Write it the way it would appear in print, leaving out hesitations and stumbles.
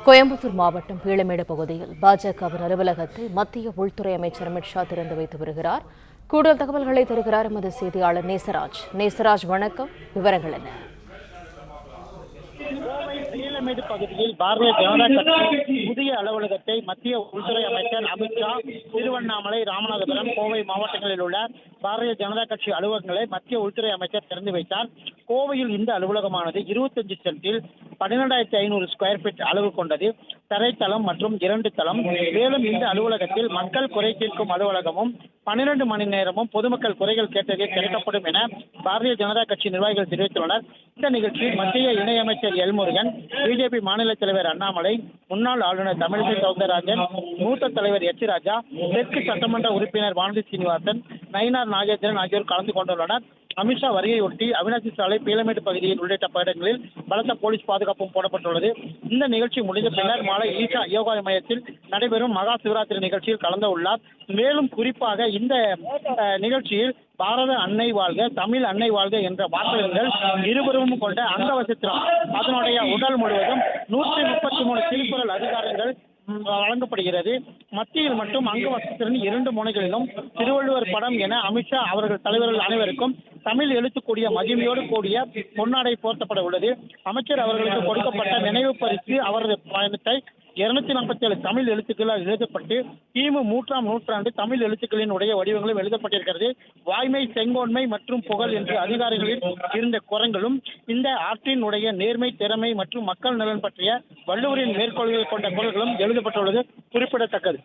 கோயம்புத்தூர் மாவட்டம் பீளமேடு பகுதியில் பாஜகவின் அலுவலகத்தை மத்திய உள்துறை அமைச்சர் அமித் ஷா திறந்து வைத்து வருகிறார். கூடுதல் தகவல்களை தருகிறார் எமது செய்தியாளர் நேசராஜ். வணக்கம், விவரங்கள் என்ன? கோவை பீளமேடு பகுதியில் பாரதிய ஜனதா கட்சி புதிய அலுவலகத்தை மத்திய உள்துறை அமைச்சர் அமித் ஷா திருவண்ணாமலை, ராமநாதபுரம், கோவை மாவட்டங்களில் உள்ள பாரதிய ஜனதா கட்சி அலுவலகங்களை மத்திய உள்துறை அமைச்சர் திறந்து வைத்தார். கோவையில் இந்த அலுவலகமானது 25 சென்டில் 12,500 ஸ்கொயர் ஃபீட் அளவு கொண்டது. தரைத்தளம் மற்றும் 2 தளம். மேலும் இந்த அலுவலகத்தில் மக்கள் குறை தீர்க்கும் அலுவலகமும் 12 மணி நேரமும் பொதுமக்கள் குறைகள் கேட்டதே கிடைக்கப்படும் என பாரதிய ஜனதா கட்சி நிர்வாகிகள் தெரிவித்துள்ளனர். இந்த நிகழ்ச்சியில் மத்திய இணையமைச்சர் எல் முருகன், பிஜேபி மாநில தலைவர் அண்ணாமலை, முன்னாள் ஆளுநர் தமிழிசை சவுந்தரராஜன், மூத்த தலைவர் எச் ராஜா, தெற்கு சட்டமன்ற உறுப்பினர் வானதி சீனிவாசன், நயினார் நாகேந்திரன் ஆகியோர் கலந்து கொண்டுள்ளனர். அமித்ஷா வருகையொட்டி அவினாசி சாலை, பீளமேடு பகுதியில் உள்ளிட்ட இடங்களில் பலத்த போலீஸ் பாதுகாப்பும் போடப்பட்டுள்ளது. இந்த நிகழ்ச்சி முடிந்த பின்னர் மாலை ஈஷா யோகா மையத்தில் நடைபெறும் மகா சிவராத்திரி நிகழ்ச்சியில் கலந்து உள்ளார். மேலும் குறிப்பாக இந்த நிகழ்ச்சியில் பாரத அன்னை வாழ்க, தமிழ் அன்னை வாழ்க என்ற வாசகங்கள் இருபுறமும் கொண்ட அங்கவசத்திரம் அதனுடைய உடல் முழுவதும் 133 திருக்குறள் அதிகாரங்கள் வழங்கப்படுகிறது. மத்தியில் மட்டும் அங்கவசத்தின் 2 முனைகளிலும் திருவள்ளுவர் படம் என அமித்ஷா அவர்கள் தலைவர்கள் அனைவருக்கும் தமிழ் எழுத்துக்கூடிய மகிமையோடு கூடிய பொன்னாடை போர்த்தப்பட உள்ளது. அமைச்சர் அவர்களுக்கு கொடுக்கப்பட்ட நினைவு பரிசு அவரது பயணத்தை 247 தமிழ் எழுத்துக்களால் எழுதப்பட்டு கிமு 3ஆம் நூற்றாண்டு தமிழ் எழுத்துக்களின் உடைய வடிவங்களும் எழுதப்பட்டிருக்கிறது. வாய்மை, செங்கோன்மை மற்றும் புகழ் என்று அதிகாரிகளில் இருந்த குரங்களும் இந்த ஆற்றின் உடைய நேர்மை, திறமை மற்றும் மக்கள் நலன் பற்றிய வள்ளுவரின் மேற்கோள்கள் கொண்ட குரல்களும் எழுதப்பட்டுள்ளது குறிப்பிடத்தக்கது.